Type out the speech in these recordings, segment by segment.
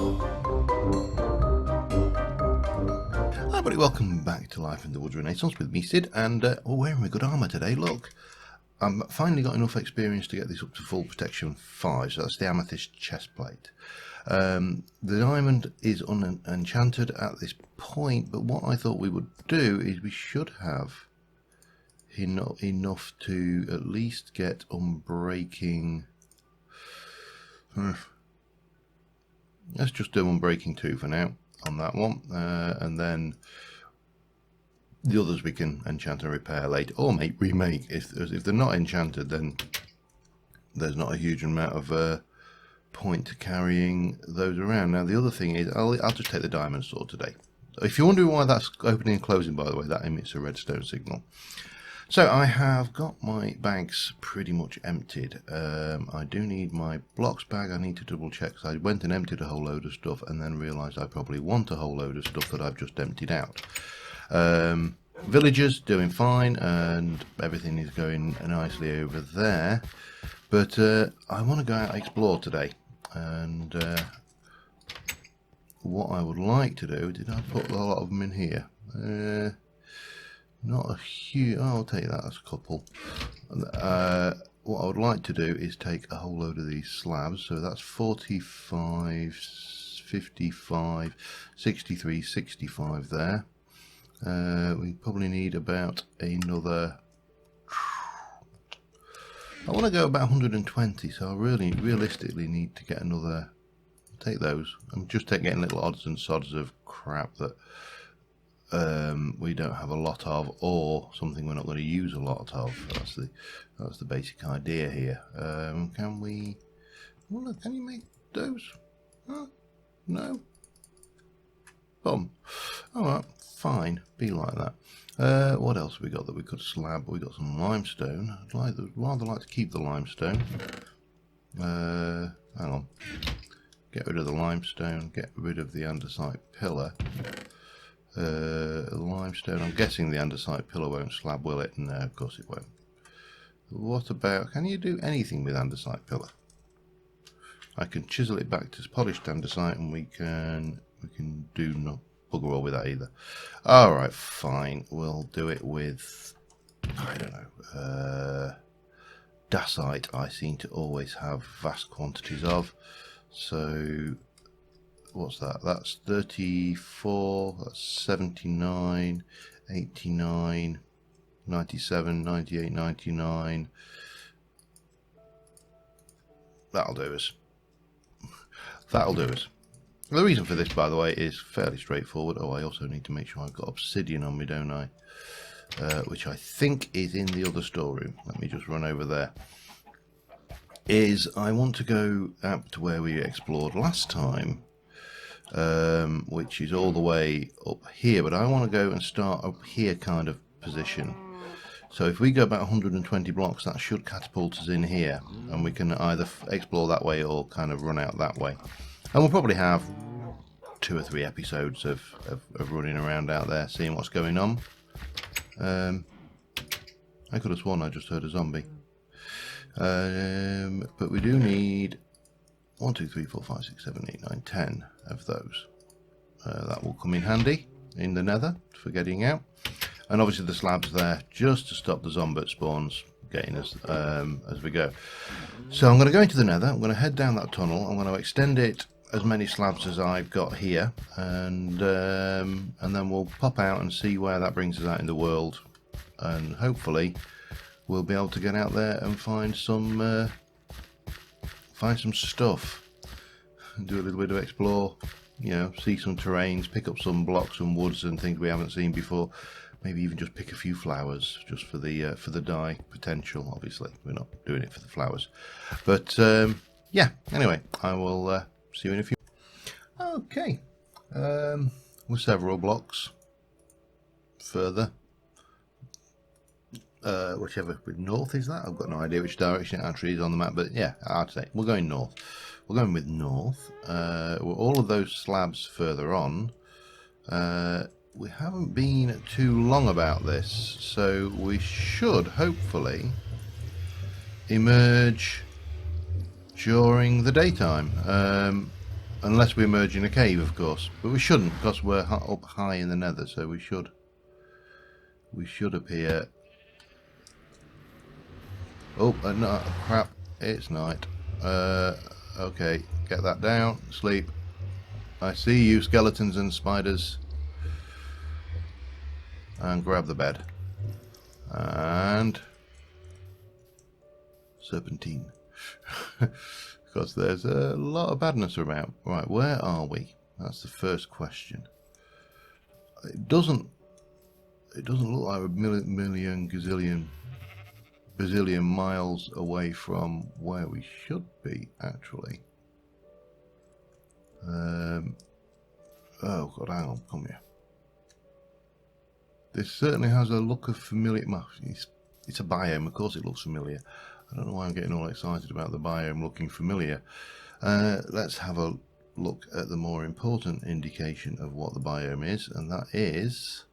Hi everybody, welcome back to Life in the Woods Renaissance with me, Sid, and we're wearing my good armour today. Look, I've finally got enough experience to get this up to full protection 5, so that's the amethyst chest plate. The diamond is unenchanted at this point, but what I thought we would do is we should have enough to at least get unbreaking. Let's just do unbreaking 2 for now on that one, and then the others we can enchant and repair later, or remake. If they're not enchanted, then there's not a huge amount of point to carrying those around. Now the other thing is, I'll just take the diamond sword today. If you're wondering why that's opening and closing, by the way, that emits a redstone signal. So I have got my bags pretty much emptied. I do need my blocks bag. I need to double check, because I went and emptied a whole load of stuff and then realised I probably want a whole load of stuff that I've just emptied out. Villagers doing fine and everything is going nicely over there, but I want to go out and explore today, and what I would like to do, did I put a lot of them in here? Not a huge, oh, I'll take that as a couple. What I would like to do is take a whole load of these slabs, so that's 45, 55, 63, 65 there. We probably need about another, I want to go about 120, so I really realistically need to get another, take those. I'm just getting little odds and sods of crap that we don't have a lot of, or something we're not going to use a lot of. That's the basic idea here. Can we, well, can you make those? Huh? No? Boom. Alright, fine, be like that. What else have we got that we could slab? We got some limestone. I'd rather like to keep the limestone. Hang on. Get rid of the limestone, get rid of the andesite pillar. Limestone, I'm guessing the andesite pillar won't slab, will it? No, of course it won't. What about, can you do anything with andesite pillar? I can chisel it back to polished andesite, and we can do no bugger all with that either. Alright, fine, we'll do it with, I don't know, dacite I seem to always have vast quantities of, so what's that? That's 34, that's 79, 89, 97, 98, 99. That'll do us. That'll do us. The reason for this, by the way, is fairly straightforward. Oh, I also need to make sure I've got obsidian on me, don't I? Which I think is in the other storeroom. Let me just run over there. I want to go up to where we explored last time, which is all the way up here, but I want to go and start up here kind of position. So if we go about 120 blocks, that should catapult us in here, and we can either explore that way or kind of run out that way. And we'll probably have 2 or 3 episodes of running around out there, seeing what's going on. I could have sworn I just heard a zombie. But we do need 1, 2, 3, 4, 5, 6, 7, 8, 9, 10 of those. That will come in handy in the nether for getting out. And obviously the slabs there just to stop the zombie spawns getting us as we go. So I'm going to go into the nether, I'm going to head down that tunnel, I'm going to extend it as many slabs as I've got here, and then we'll pop out and see where that brings us out in the world, and hopefully we'll be able to get out there and find some stuff, do a little bit of explore, you know, see some terrains, pick up some blocks and woods and things we haven't seen before. Maybe even just pick a few flowers just for the dye potential. Obviously we're not doing it for the flowers, but yeah, anyway, I will see you in a few. Okay, we're several blocks further, whichever north is that, I've got no idea which direction it actually is on the map, but yeah, I'd say we're going north. We're going with north. All of those slabs further on, we haven't been too long about this, so we should hopefully emerge during the daytime. Unless we emerge in a cave, of course. But we shouldn't, because we're up high in the nether, so we should appear. Oh, no, crap. It's night. Okay, get that down. Sleep. I see you, skeletons and spiders. And grab the bed. And serpentine. Because there's a lot of badness about. Right, where are we? That's the first question. It doesn't look like a million gazillion bazillion miles away from where we should be, actually. Oh god, hang on, come here. This certainly has a look of familiar. It's a biome, of course it looks familiar. I don't know why I'm getting all excited about the biome looking familiar. Let's have a look at the more important indication of what the biome is, and that is...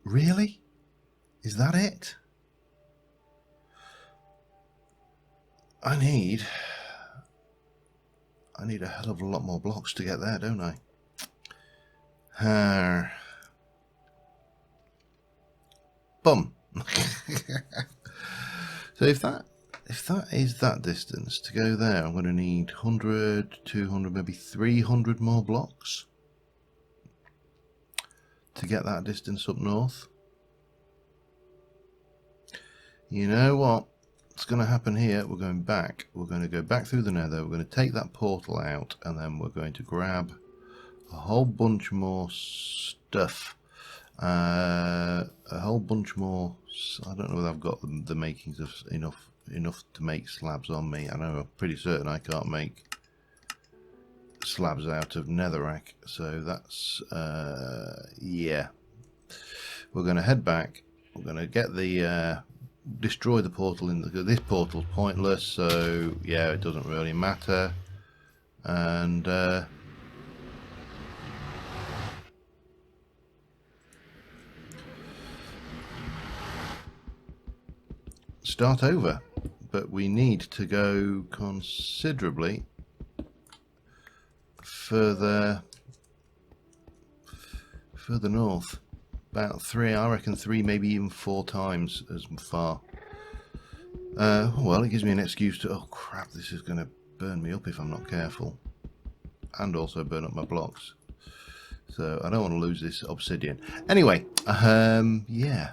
Really? Is that it? I need a hell of a lot more blocks to get there, don't I? Bum. So if that is that distance to go there, I'm going to need 100, 200, maybe 300 more blocks to get that distance up north. You know what? What's going to happen here? We're going back. We're going to go back through the nether. We're going to take that portal out, and then we're going to grab a whole bunch more stuff. A whole bunch more. I don't know whether I've got the makings of enough to make slabs on me. I know I'm pretty certain I can't make slabs out of netherrack. So that's yeah. We're going to head back. We're going to get the destroy the portal. This portal's pointless, so yeah, it doesn't really matter. And start over. But we need to go considerably further north. About 3, I reckon 3, maybe even 4 times as far. Well, it gives me an excuse to... Oh crap, this is going to burn me up if I'm not careful. And also burn up my blocks. So I don't want to lose this obsidian. Anyway, yeah.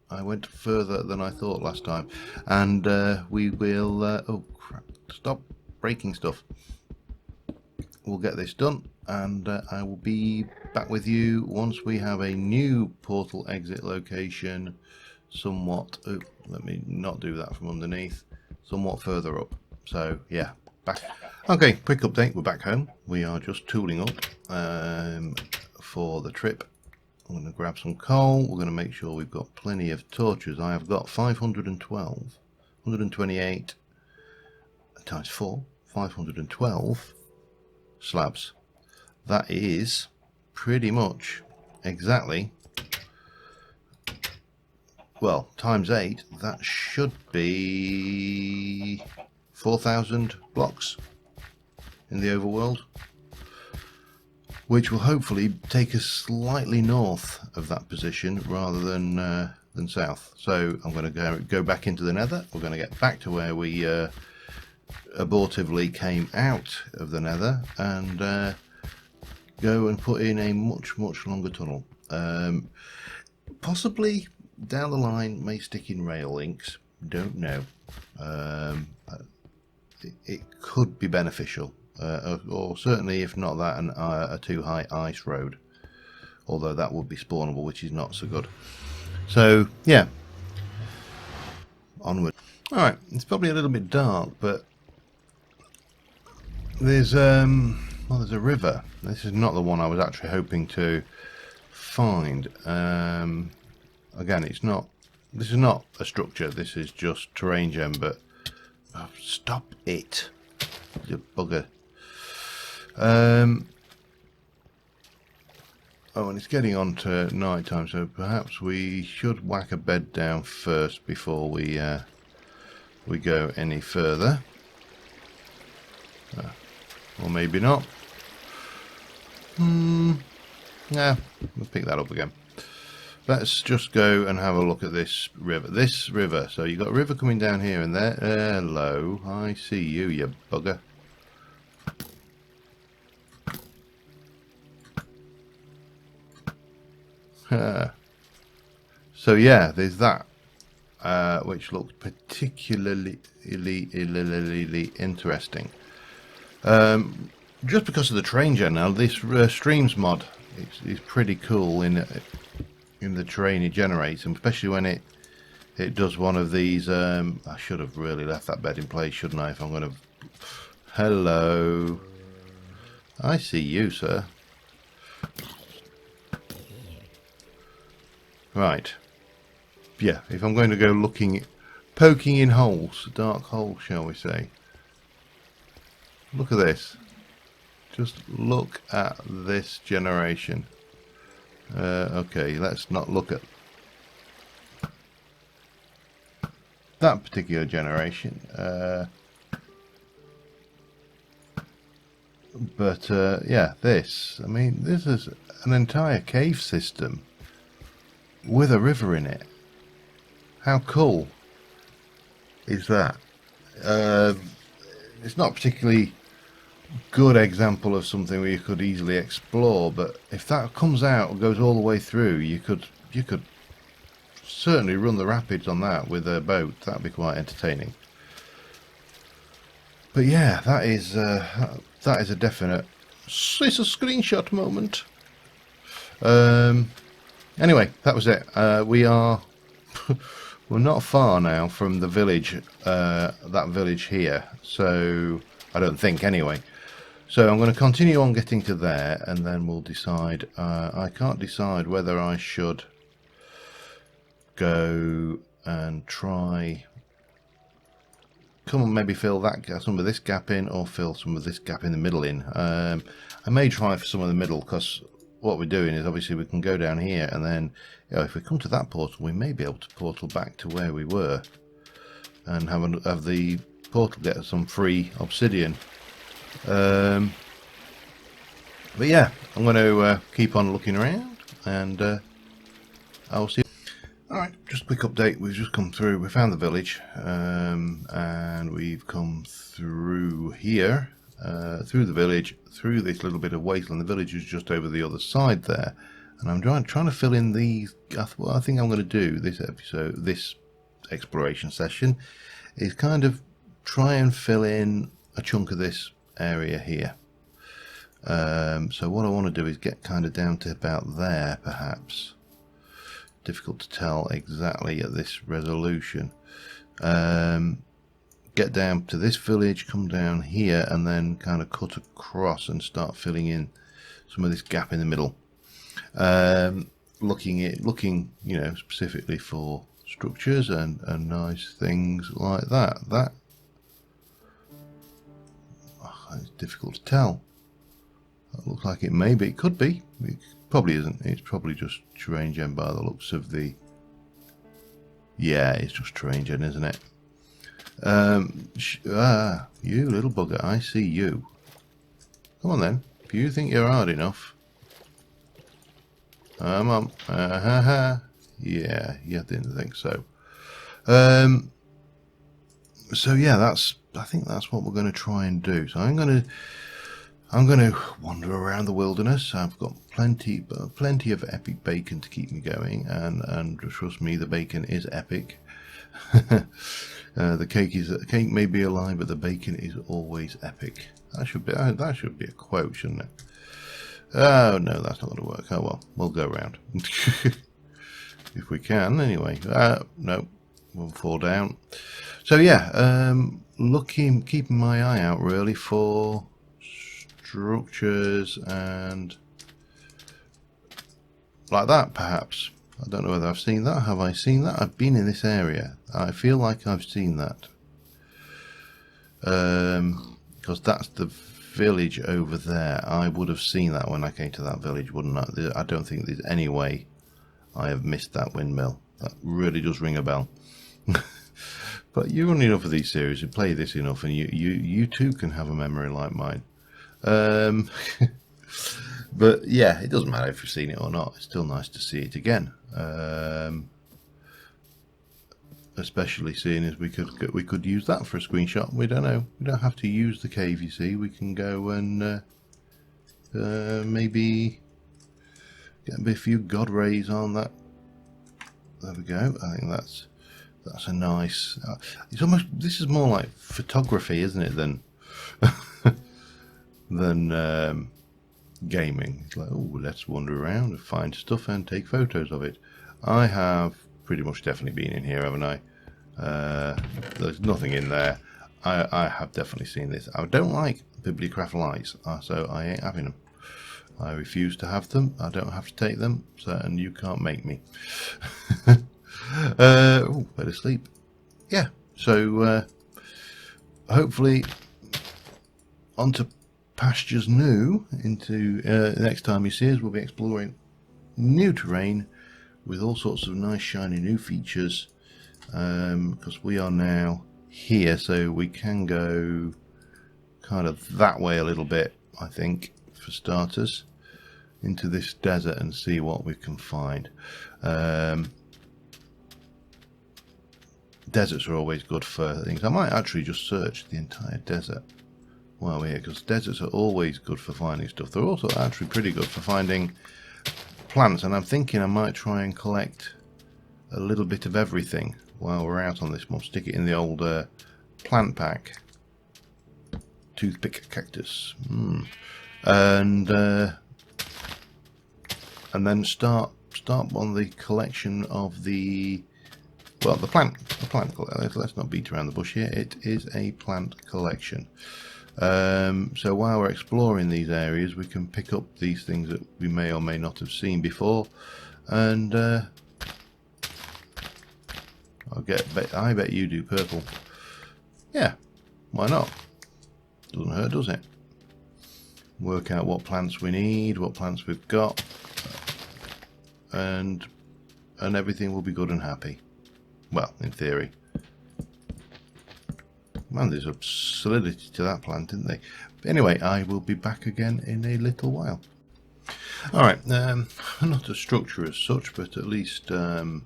I went further than I thought last time. And we will... oh crap, stop breaking stuff. We'll get this done. And I will be back with you once we have a new portal exit location somewhat... Oh, let me not do that from underneath. Somewhat further up. So, yeah, back. Okay, quick update. We're back home. We are just tooling up for the trip. I'm going to grab some coal. We're going to make sure we've got plenty of torches. I have got 512. 128 times 4. 512 slabs. That is pretty much exactly, well, times 8, that should be 4,000 blocks in the overworld, which will hopefully take us slightly north of that position rather than south. So I'm going to go back into the nether. We're going to get back to where we abortively came out of the nether and go and put in a much longer tunnel. Possibly down the line may stick in rail links, don't know. It could be beneficial, or certainly if not that, a too high ice road, although that would be spawnable, which is not so good. So yeah, onward. Alright, it's probably a little bit dark, but there's well, there's a river. This is not the one I was actually hoping to find. Again, it's not. This is not a structure. This is just terrain gem. But oh, stop it, you bugger. Oh, and it's getting on to night time, so perhaps we should whack a bed down first before we go any further. Or maybe not. Yeah, we'll pick that up again. Let's just go and have a look at this river. This river. So you've got a river coming down here and there. Hello. I see you, you bugger. So yeah, there's that. Which looks particularly interesting. Just because of the terrain general, this streams mod is pretty cool in the terrain it generates, and especially when it does one of these. I should have really left that bed in place, shouldn't I? If I'm going to. Hello. I see you, sir. Right. Yeah, if I'm going to go poking in holes, dark holes, shall we say. Look at this. Just look at this generation. Okay, let's not look at that particular generation. But yeah, this. I mean, this is an entire cave system with a river in it. How cool is that? It's not particularly good example of something where you could easily explore, but if that comes out and goes all the way through, you could certainly run the rapids on that with a boat. That'd be quite entertaining. But yeah, that is a definite. It's a screenshot moment. Anyway, that was it. We're not far now from the village, that village here, so I don't think anyway. So I'm going to continue on getting to there, and then we'll decide. I can't decide whether I should go and try, come and maybe fill some of this gap in, or fill some of this gap in the middle in. I may try for some of the middle, because what we're doing is obviously we can go down here, and then if we come to that portal, we may be able to portal back to where we were and have the portal get us some free obsidian. But yeah, I'm going to keep on looking around, and I'll see. Alright, just a quick update. We've just come through, we found the village, and we've come through here, through the village, through this little bit of wasteland. The village is just over the other side there, and I'm trying to fill in these. What I think I'm going to do this episode, this exploration session, is kind of try and fill in a chunk of this area here. So what I want to do is get kind of down to about there, perhaps. Difficult to tell exactly at this resolution. Get down to this village, come down here, and then kind of cut across and start filling in some of this gap in the middle. Looking, you know, specifically for structures and nice things like that. It's difficult to tell. That looks like it may be. It could be. It probably isn't. It's probably just terrain gen by the looks of the. Yeah, it's just terrain gen, isn't it? You little bugger, I see you. Come on then. If you think you're hard enough. Come on. Yeah, you didn't think so. So yeah, I think that's what we're going to try and do. So I'm going to wander around the wilderness. I've got plenty of epic bacon to keep me going, and trust me, the bacon is epic. The cake may be a lie, but the bacon is always epic. That should be a quote, shouldn't it? Oh no, that's not going to work. Oh well, we'll go around if we can. Anyway, no, we'll fall down. So yeah, keeping my eye out really for structures and like that, perhaps. I don't know whether I've seen that. Have I seen that? I've been in this area. I feel like I've seen that. Because that's the village over there. I would have seen that when I came to that village, wouldn't I? I don't think there's any way I have missed that windmill. That really does ring a bell. But you run enough of these series, you play this enough, and you too can have a memory like mine. But yeah, it doesn't matter if you've seen it or not. It's still nice to see it again. Especially seeing as we could use that for a screenshot. We don't know. We don't have to use the cave. You see, we can go and maybe get a few god rays on that. There we go. I think that's a nice. It's almost. This is more like photography, isn't it? Than gaming. It's like, oh, let's wander around and find stuff and take photos of it. I have pretty much definitely been in here, haven't I? There's nothing in there. I have definitely seen this. I don't like bibliocraft lights, so I ain't having them. I refuse to have them. I don't have to take them, so, and you can't make me. Oh, better sleep. Yeah, so hopefully onto pastures new. Into next time you see us, we'll be exploring new terrain with all sorts of nice shiny new features, because we are now here, so we can go kind of that way a little bit, I think, for starters, into this desert and see what we can find. Deserts are always good for things. I might actually just search the entire desert while we're here, because deserts are always good for finding stuff. They're also actually pretty good for finding plants, and I'm thinking I might try and collect a little bit of everything while we're out on this mob. Stick it in the old plant pack. Toothpick cactus. And then start on the collection of the plant. Let's not beat around the bush here. It is a plant collection. So while we're exploring these areas, we can pick up these things that we may or may not have seen before, and I bet you do purple. Yeah, why not? Doesn't hurt, does it? Work out what plants we need, what plants we've got, and everything will be good and happy. Well, in theory. Man, there's a solidity to that plant, isn't there? But anyway, I will be back again in a little while. Alright, not a structure as such, but at least, well,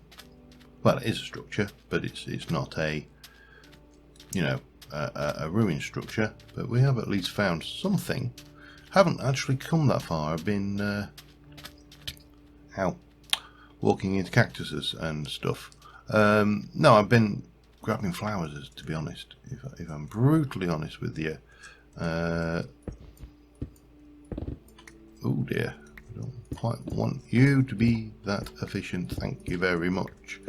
it is a structure, but it's not a, you know, a ruined structure, but we have at least found something. Haven't actually come that far. I've been, walking into cactuses and stuff. No, I've been grabbing flowers, to be honest, if I'm brutally honest with you. Oh dear, I don't quite want you to be that efficient, thank you very much.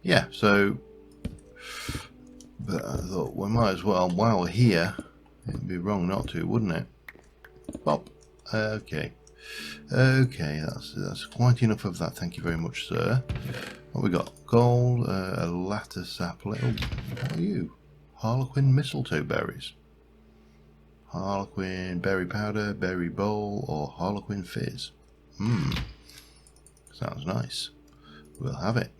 Yeah, so, but I thought we might as well, while we're here, it'd be wrong not to, wouldn't it? Pop. Okay, that's quite enough of that, thank you very much, sir. What we got? Gold, a lattice sapling. Oh, what are you? Harlequin mistletoe berries. Harlequin berry powder, berry bowl, or Harlequin fizz. Sounds nice. We'll have it.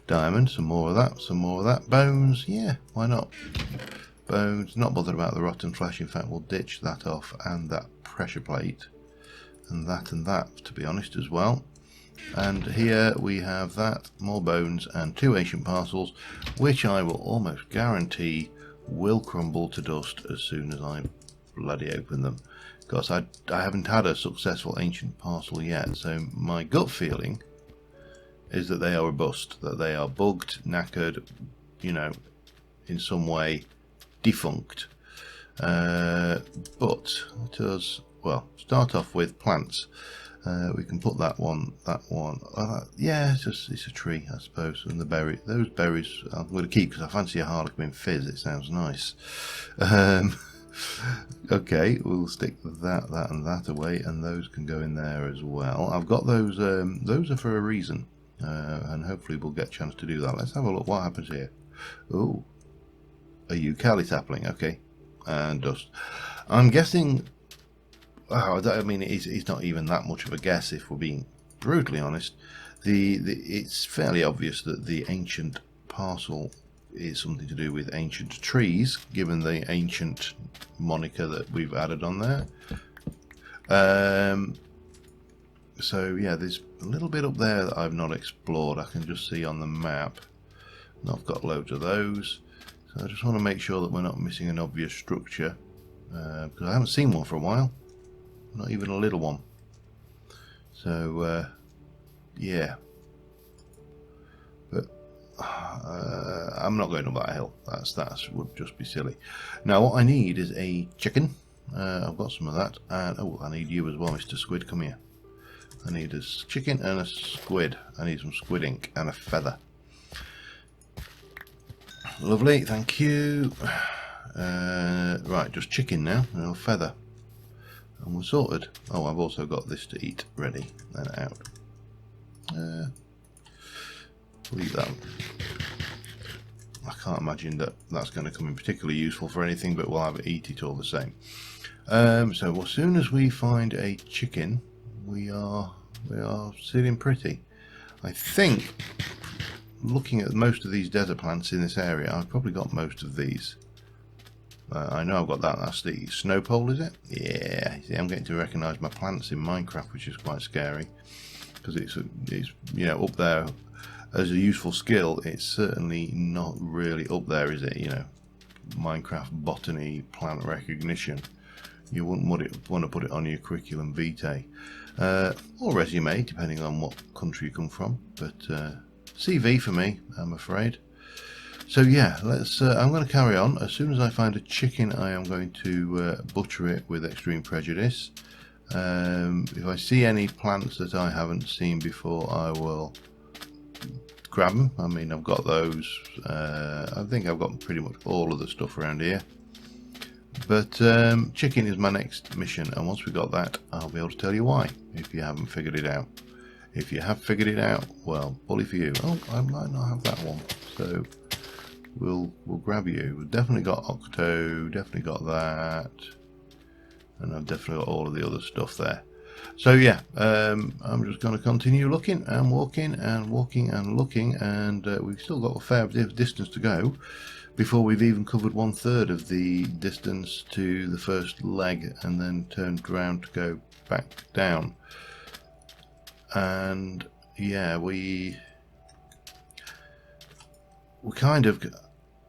Diamond, some more of that, some more of that. Bones, yeah, why not? Bones, not bothered about the rotten flesh. In fact, we'll ditch that off, and that pressure plate, and that, to be honest, as well. And here we have that, more bones, and 2 ancient parcels, which I will almost guarantee will crumble to dust as soon as I bloody open them. Because I haven't had a successful ancient parcel yet, so my gut feeling is that they are a bust, that they are bugged, knackered, you know, in some way defunct. But let us, well, start off with plants. We can put that one. Yeah, it's a tree, I suppose. And those berries, I'm going to keep because I fancy a Harlequin fizz. It sounds nice. Okay, we'll stick that, and that away, and those can go in there as well. I've got those. Those are for a reason, and hopefully we'll get a chance to do that. Let's have a look. What happens here? Oh, a eucalypt sapling. Okay, and dust. I'm guessing. Oh, I mean, it's not even that much of a guess if we're being brutally honest, it's fairly obvious that the ancient parcel is something to do with ancient trees, given the ancient moniker that we've added on there. So yeah, there's a little bit up there that I've not explored. I can just see on the map. And I've got loads of those. So I just want to make sure that we're not missing an obvious structure, because I haven't seen one for a while. Not even a little one. So yeah. But I'm not going up that hill. That would just be silly. Now what I need is a chicken. I've got some of that, and oh, I need you as well, Mr. Squid. Come here. I need a chicken and a squid. I need some squid ink and a feather. Lovely, thank you. Right, just chicken now and a feather, and we're sorted. Oh, I've also got this to eat ready and out. Leave that. I can't imagine that that's going to come in particularly useful for anything, but we'll have to eat it all the same. So as soon as we find a chicken, we are sitting pretty. I think, looking at most of these desert plants in this area, I've probably got most of these. I know I've got that. That's the snow pole, is it? Yeah. See, I'm getting to recognise my plants in Minecraft, which is quite scary, because it's you know, up there as a useful skill. It's certainly not really up there, is it? You know, Minecraft botany, plant recognition. You wouldn't want to put it on your curriculum vitae, or resume, depending on what country you come from. But CV for me, I'm afraid. So yeah, let's. I'm going to carry on. As soon as I find a chicken, I am going to butcher it with extreme prejudice. If I see any plants that I haven't seen before, I will grab them. I mean, I've got those. I think I've got pretty much all of the stuff around here. But chicken is my next mission, and once we got that, I'll be able to tell you why, if you haven't figured it out. If you have figured it out, well, bully for you. Oh, I might not have that one, so we'll grab you. We've definitely got Octo, definitely got that, and I've definitely got all of the other stuff there. So yeah, I'm just going to continue looking and walking and walking and looking, and we've still got a fair distance to go before we've even covered 1/3 of the distance to the first leg, and then turned around to go back down. And yeah, we kind of,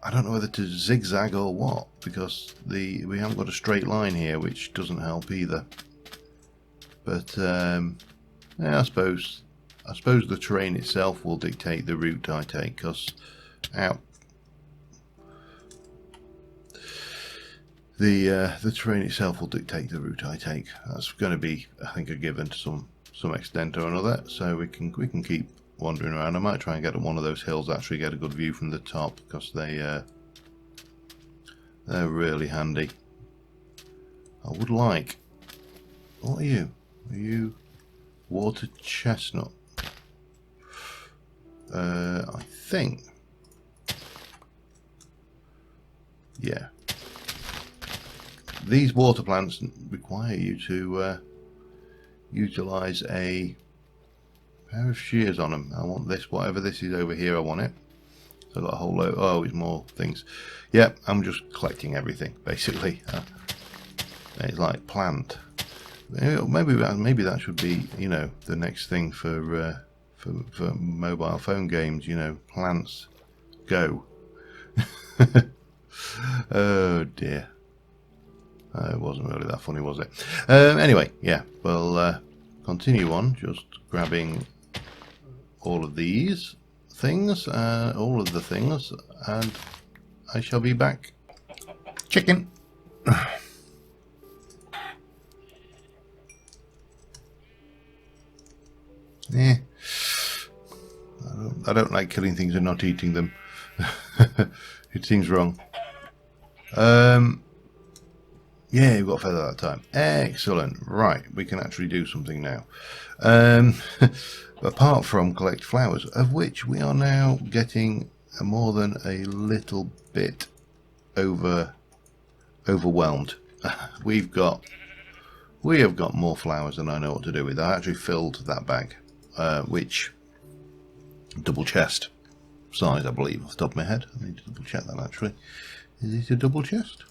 I don't know whether to zigzag or what, because we haven't got a straight line here, which doesn't help either. But yeah, I suppose the terrain itself will dictate the route I take, because the terrain itself will dictate the route I take. That's going to be, I think, a given to some extent or another. So we can keep wandering around. I might try and get on one of those hills, actually get a good view from the top, because they're really handy. I would like. What are you? Are you water chestnut? I think. Yeah. These water plants require you to utilize a pair of shears on them. I want this, whatever this is over here, I want it. So I've got a whole load. Oh, it's more things. Yep, I'm just collecting everything, basically. It's like plant. Maybe that should be, you know, the next thing for mobile phone games. You know, plants go. Oh dear. It wasn't really that funny, was it? Anyway, yeah, we'll continue on, just grabbing all of these things, all of the things, and I shall be back. Chicken! Yeah. I don't like killing things and not eating them. It seems wrong. Yeah, we've got a feather that time. Excellent. Right, we can actually do something now. Apart from collect flowers, of which we are now getting more than a little bit overwhelmed. We have got more flowers than I know what to do with. I actually filled that bag which double chest size, I believe, off the top of my head. I need to double check that actually. Is it a double chest?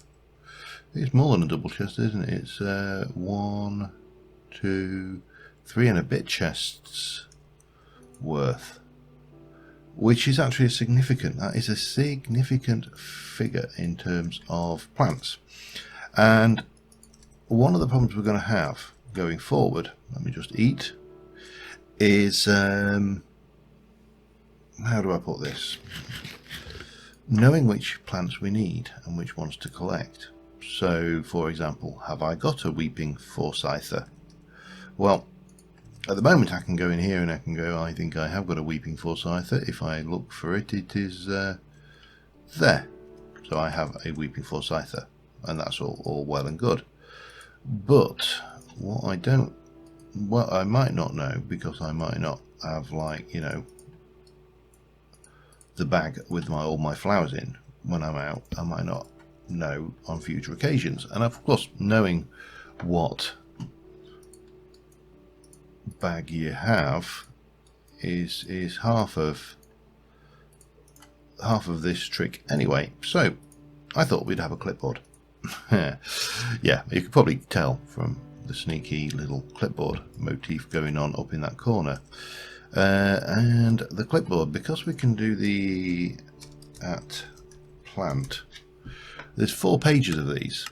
It's more than a double chest, isn't it? It's 1, 2, 3 and a bit chests worth, which is actually significant. That is a significant figure in terms of plants. And one of the problems we're going to have going forward, let me just eat, is how do I put this? Knowing which plants we need and which ones to collect. So, for example, have I got a weeping forsyther? Well, at the moment I can go in here and I can go, I think I have got a weeping forsyther. If I look for it, it is there. So I have a weeping forsyther, and that's all well and good. But what I might not know, because I might not have, like, you know, the bag with all my flowers in when I'm out, I might not know on future occasions. And of course, knowing what bag you have is half of this trick anyway. So I thought we'd have a clipboard. Yeah, you could probably tell from the sneaky little clipboard motif going on up in that corner. And the clipboard, because we can do the at plant, there's 4 pages of these,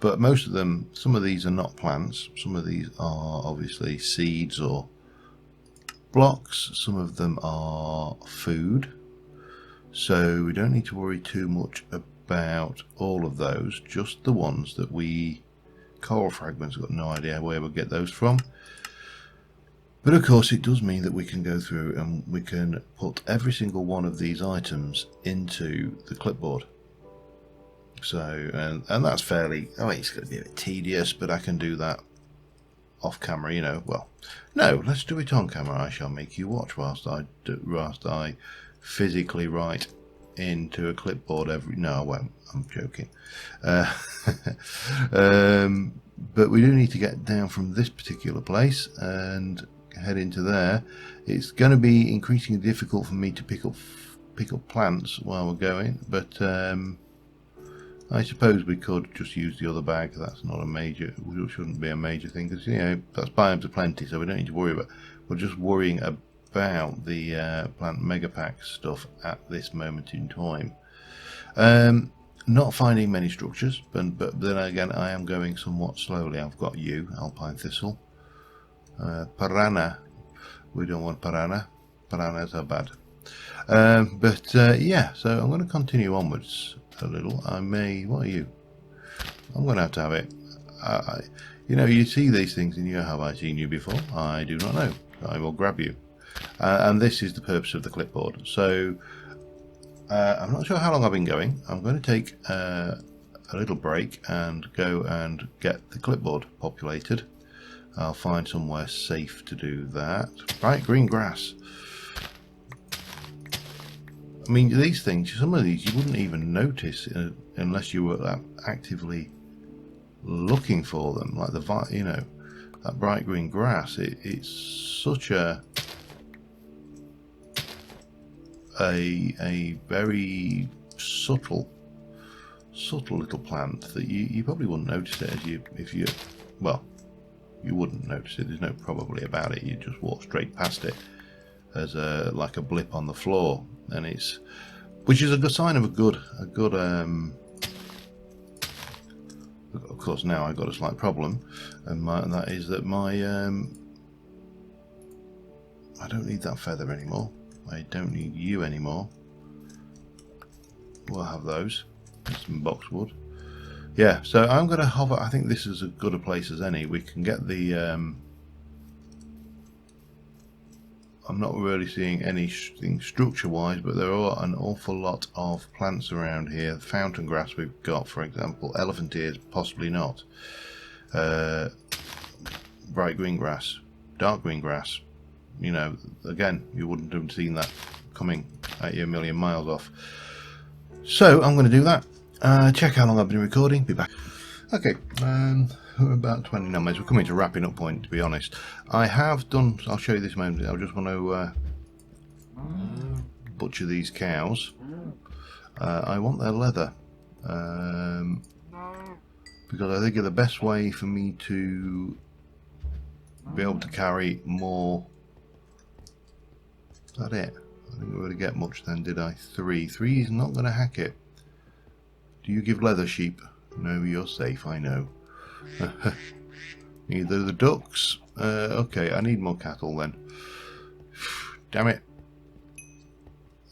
but most of them, some of these are not plants, some of these are obviously seeds or blocks, some of them are food, so we don't need to worry too much about all of those, just the ones that coral fragments, I've got no idea where we'll get those from. But of course it does mean that we can go through and we can put every single one of these items into the clipboard. So, and that's fairly, it's going to be a bit tedious, but I can do that off camera, you know. Well, no, let's do it on camera. I shall make you watch whilst I physically write into a clipboard no, I won't, I'm joking. But we do need to get down from this particular place and head into there. It's going to be increasingly difficult for me to pick up plants while we're going, but I suppose we could just use the other bag. That's not a major, shouldn't be a major thing, because, you know, that's biomes aplenty, so we don't need to worry about. We're just worrying about the plant mega pack stuff at this moment in time. Not finding many structures, but then again, I am going somewhat slowly. I've got alpine thistle, piranha. We don't want piranha. Piranhas are bad. Yeah, so I'm going to continue onwards a little. What are you? I'm going to have it. You know, you see these things and you go, have I seen you before? I do not know. I will grab you. And this is the purpose of the clipboard. So I'm not sure how long I've been going. I'm going to take a little break and go and get the clipboard populated. I'll find somewhere safe to do that. Bright green grass. I mean, these things, some of these you wouldn't even notice unless you were actively looking for them. Like that bright green grass. It's such a very subtle little plant that you probably wouldn't notice it you wouldn't notice it. There's no probably about it. You just walk straight past it as like a blip on the floor, and which is a good sign of a good. Of course, now I've got a slight problem, and that is that I don't need that feather anymore. I don't need you anymore. We'll have those. Some boxwood. Yeah, so I'm going to hover. I think this is as good a place as any. We can get the. I'm not really seeing anything structure-wise, but there are an awful lot of plants around here. Fountain grass we've got, for example. Elephant ears, possibly not. Bright green grass, dark green grass. You know, again, you wouldn't have seen that coming at you a million miles off. So I'm going to do that. Check how long I've been recording. Be back. Okay. About 29 minutes. We're coming to wrapping up point, to be honest. I have done, I'll show you this moment. I just want to butcher these cows. I want their leather. Because I think the best way for me to be able to carry more. Is that it? I didn't really get much then, did I? 3. 3 is not going to hack it. Do you give leather, sheep? No, you're safe, I know. Neither the ducks. Okay, I need more cattle then. Damn it.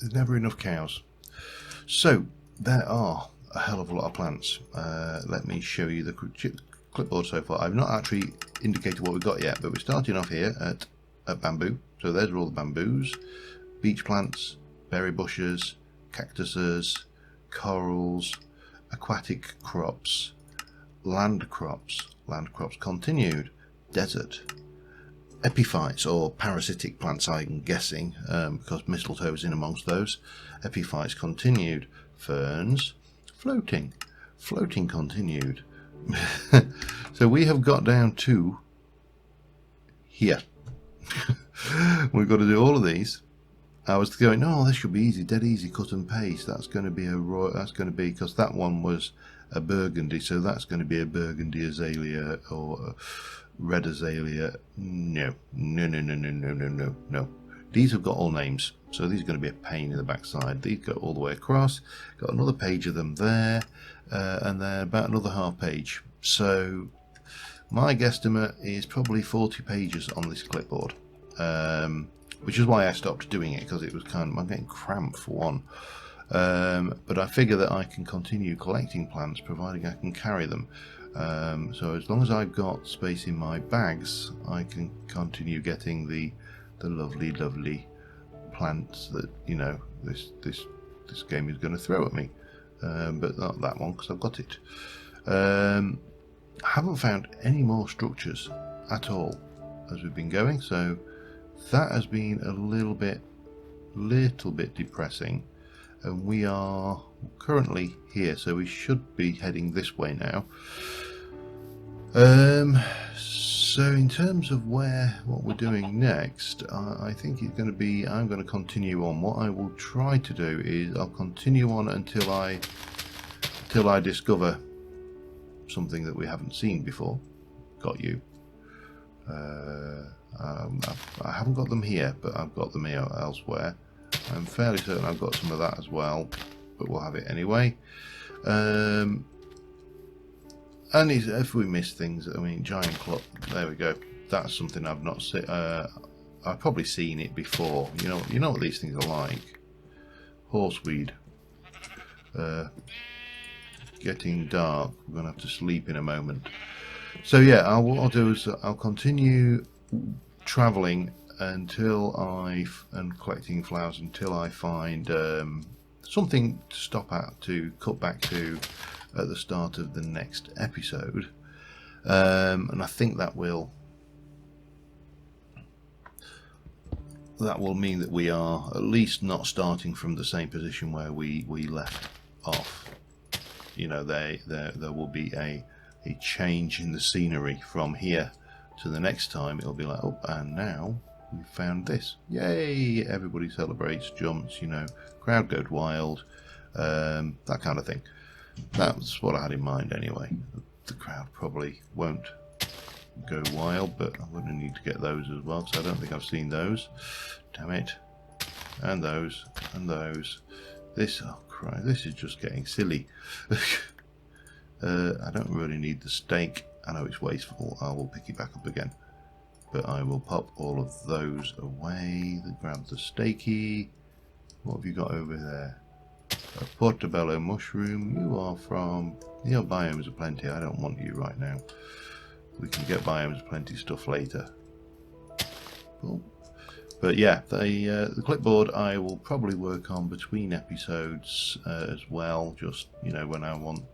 There's never enough cows. So, there are a hell of a lot of plants. Let me show you the clipboard so far. I've not actually indicated what we've got yet, but we're starting off here at bamboo. So there's all the bamboos, beach plants, berry bushes, cactuses, corals, aquatic crops, land crops continued, desert, epiphytes or parasitic plants, I'm guessing, because mistletoe is in amongst those. Epiphytes continued, ferns, floating continued. So we have got down to here. We've got to do all of these. I was going, oh, this should be easy, dead easy, cut and paste. That's going to be because that one was a burgundy, so that's going to be a burgundy azalea or a red azalea. No. These have got all names, so these are going to be a pain in the backside. These go all the way across. Got another page of them there, and then about another half page. So my guesstimate is probably 40 pages on this clipboard. Which is why I stopped doing it, because it was I'm getting cramped for one. But I figure that I can continue collecting plants providing I can carry them. So as long as I've got space in my bags, I can continue getting the lovely plants that this game is going to throw at me. But not that one, because I've got it. I haven't found any more structures at all as we've been going, so that has been a little bit depressing, and we are currently here, so we should be heading this way now. So in terms of what we're doing next, I think it's going to be, I'm going to continue on. What I will try to do is I'll continue on until I discover something that we haven't seen before. Got you. I haven't got them here, but I've got them here elsewhere. I'm fairly certain I've got some of that as well, but we'll have it anyway. And if we miss things, I mean, giant club, there we go. That's something I've not seen. I've probably seen it before. You know what these things are like. Horseweed. Getting dark. We're gonna have to sleep in a moment. So yeah, what I'll do is I'll continue travelling until and collecting flowers until I find something to stop at, to cut back to at the start of the next episode, and I think that will mean that we are at least not starting from the same position where we left off. There will be a change in the scenery from here to the next time. It'll be like, oh, and now we found this. Yay! Everybody celebrates, jumps, crowd goes wild, that kind of thing. That's what I had in mind anyway. The crowd probably won't go wild, but I'm going to need to get those as well, because I don't think I've seen those. Damn it. And those, and those. Oh Christ, this is just getting silly. I don't really need the steak. I know it's wasteful. I will pick it back up again. But I will pop all of those away. Grab the steaky. What have you got over there? A portobello mushroom. You are from... biomes are plenty. I don't want you right now. We can get biomes plenty stuff later. Cool. But yeah, the clipboard I will probably work on between episodes as well. Just, when I want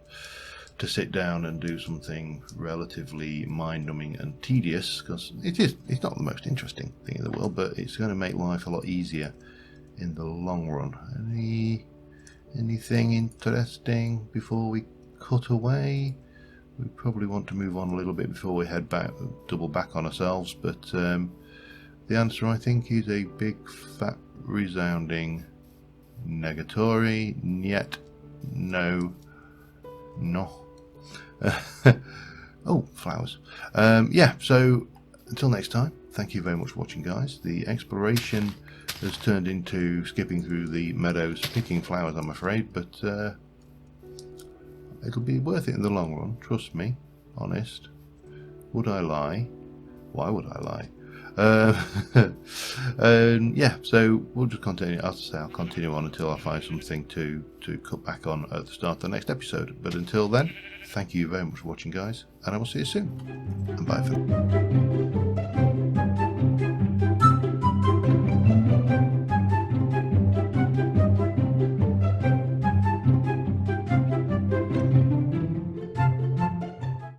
to sit down and do something relatively mind-numbing and tedious, because it's not the most interesting thing in the world, but it's going to make life a lot easier in the long run. Anything interesting before we cut away? we probably want to move on a little bit before we head back, double back on ourselves. But the answer, I think, is a big, fat, resounding negatory. Niet. No. No. Oh, flowers. Yeah, so until next time, thank you very much for watching, guys. The exploration has turned into skipping through the meadows, picking flowers, I'm afraid, but it'll be worth it in the long run, trust me, honest. Would I lie? Why would I lie? Yeah, so we'll just continue. As I say, I'll continue on until I find something to cut back on at the start of the next episode. But until then, thank you very much for watching, guys, and I will see you soon. And bye for now.